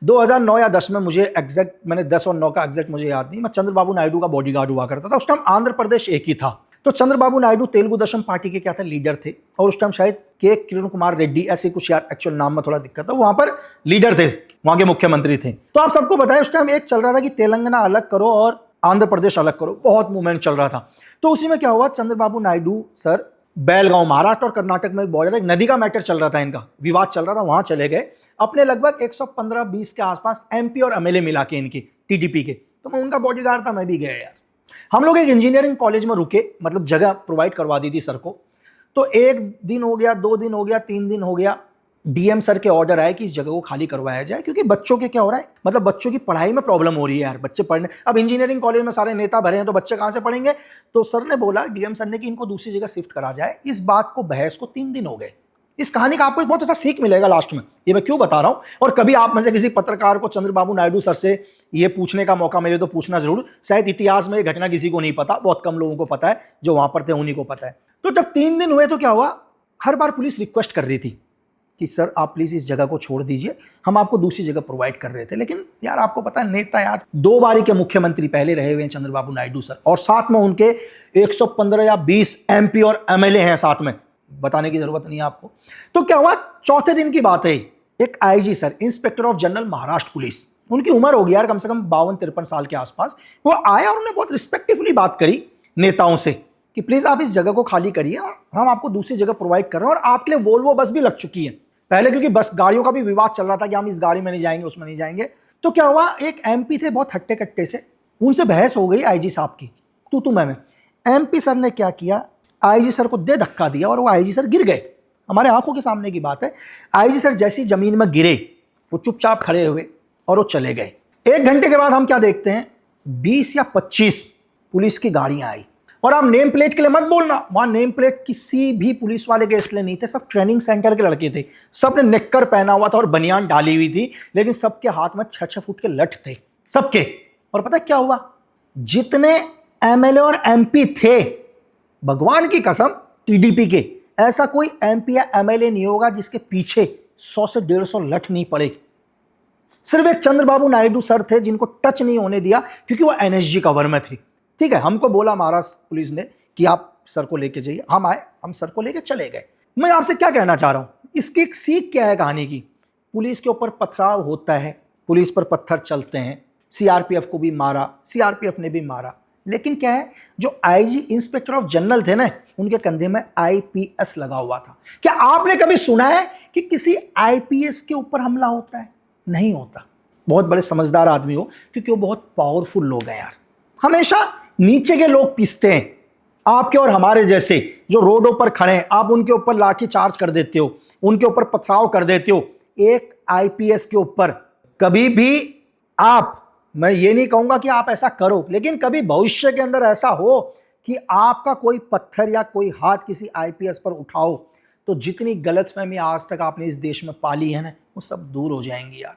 2009 या 10 में, मुझे एग्जैक्ट, मैंने 10 और 9 का एग्जैक्ट मुझे याद नहीं, मैं चंद्रबाबू नायडू का बॉडीगार्ड हुआ करता था। उस टाइम आंध्र प्रदेश एक ही था। तो चंद्रबाबू नायडू तेलुगु देशम पार्टी के क्या थे, लीडर थे। और उस टाइम शायद के किरण कुमार रेड्डी, ऐसे कुछ, यार एक्चुअल नाम में थोड़ा दिक्कत है, वहां पर लीडर थे, वहां के मुख्यमंत्री थे। तो आप सबको बताया उस टाइम एक चल रहा था कि तेलंगाना अलग करो और आंध्र प्रदेश अलग करो, बहुत मूवमेंट चल रहा था। तो उसी में क्या हुआ, चंद्रबाबू नायडू सर बेलगांव, महाराष्ट्र और कर्नाटक में एक बॉर्डर, एक नदी का मैटर चल रहा था, इनका विवाद चल रहा था, वहां चले गए। अपने लगभग 115-20 के आसपास एमपी और एमएलए मिला के, इनकी टीडीपी के, तो मैं उनका बॉडीगार्ड था, मैं भी गया यार। हम लोग एक इंजीनियरिंग कॉलेज में रुके, मतलब जगह प्रोवाइड करवा दी थी सर को। तो 1 दिन हो गया, 2 दिन हो गया, 3 दिन हो गया, डीएम सर के ऑर्डर आए कि इस जगह को खाली करवाया जाए, क्योंकि बच्चों के क्या हो रहा है, मतलब बच्चों की पढ़ाई में प्रॉब्लम हो रही है यार, बच्चे पढ़ने, अब इंजीनियरिंग कॉलेज में सारे नेता भरे हैं तो बच्चे कहां से पढ़ेंगे। तो सर ने बोला, डीएम सर ने, कि इनको दूसरी जगह शिफ्ट करा जाए। इस बात को बहस को 3 दिन हो गए। इस कहानी का आपको एक बहुत अच्छा सीख मिलेगा लास्ट में, ये मैं क्यों बता रहा हूं। और कभी आप में से किसी पत्रकार को चंद्रबाबू नायडू सर से ये पूछने का मौका मिले तो पूछना जरूर। शायद इतिहास में ये घटना किसी को नहीं पता, बहुत कम लोगों को पता है, जो वहां पर थे उन्हीं को पता है। तो जब 3 दिन हुए तो क्या हुआ, हर बार पुलिस रिक्वेस्ट कर रही थी कि सर आप प्लीज इस जगह को छोड़ दीजिए, हम आपको दूसरी जगह प्रोवाइड कर रहे थे। लेकिन यार आपको पता है, नेता यार 2 बारी के मुख्यमंत्री पहले रहे हुए हैं चंद्रबाबू नायडू सर, और साथ में उनके 115 या 20 एमपी और एमएलए हैं साथ में, बताने की जरूरत नहीं है आपको। तो क्या हुआ, चौथे दिन की बात है, एक IG sir, inspector of general Maharashtra police, उनकी उम्र होगी यार कम से कम 52-53 साल के आसपास, वो आया और उन्होंने बहुत रिस्पेक्टफुली बात करी नेताओं से कि प्लीज आप इस जगह को खाली करिए, हम आपको दूसरी जगह प्रोवाइड कर रहे हैं। और आपके लिए वोल्वो बस भी लग चुकी है पहले, क्योंकि बस गाड़ियों का भी विवाद चल रहा था कि हम इस गाड़ी में नहीं जाएंगे, उसमें नहीं जाएंगे। तो क्या हुआ, एक एमपी थे बहुत हट्टे कट्टे से, उनसे बहस हो गई आईजी साहब की, तू मैं। एमपी सर ने क्या किया, आईजी सर को दे धक्का दिया और वो आईजी सर गिर गए। हमारे आंखों के सामने की बात है। आईजी सर जैसी जमीन में गिरे, वो चुपचाप खड़े हुए और वो चले गए। 1 घंटे के बाद हम क्या देखते हैं, 20 या 25 पुलिस की गाड़ियां आई। और आप नेम प्लेट के लिए मत बोलना, वहां नेम प्लेट किसी भी पुलिस वाले के इसलिए नहीं थे, सब ट्रेनिंग सेंटर के लड़के थे, सबने नेक्कर पहना हुआ था और बनियान डाली हुई थी, लेकिन सबके हाथ में 6-6 फुट के लठ थे सबके। और पता क्या हुआ, जितने एमएलए और एमपी थे, भगवान की कसम टीडीपी के, ऐसा कोई एमपी या एमएलए नहीं होगा जिसके पीछे 100 से 150 लठ नहीं पड़े। सिर्फ एक चंद्रबाबू नायडू सर थे जिनको टच नहीं होने दिया, क्योंकि वो एनएसजी कवर में थे। ठीक है, हमको बोला महाराष्ट्र पुलिस ने कि आप सर को लेके जाइए, हम आए, हम सर को लेके चले गए। मैं आपसे क्या कहना चाह रहा हूं, इसकी एक सीख क्या है कहानी की। पुलिस के ऊपर पथराव होता है, पुलिस पर पत्थर चलते हैं, सीआरपीएफ को भी मारा, सीआरपीएफ ने भी मारा, लेकिन क्या है, जो आईजी इंस्पेक्टर ऑफ जनरल थे ना, उनके कंधे में आईपीएस लगा हुआ था। क्या आपने कभी सुना है कि किसी आईपीएस के ऊपर हमला होता है? नहीं होता। बहुत बड़े समझदार आदमी हो, क्योंकि वो बहुत पावरफुल लोग हैं यार। हमेशा नीचे के लोग पीसते हैं, आपके और हमारे जैसे जो रोडों पर खड़े हैं, आप उनके ऊपर लाठी चार्ज कर देते हो, उनके ऊपर पथराव कर देते हो। एक आईपीएस के ऊपर कभी भी आप, मैं ये नहीं कहूंगा कि आप ऐसा करो, लेकिन कभी भविष्य के अंदर ऐसा हो कि आपका कोई पत्थर या कोई हाथ किसी आईपीएस पर उठाओ, तो जितनी गलतफहमी आज तक आपने इस देश में पाली है ना, वो सब दूर हो जाएंगी यार।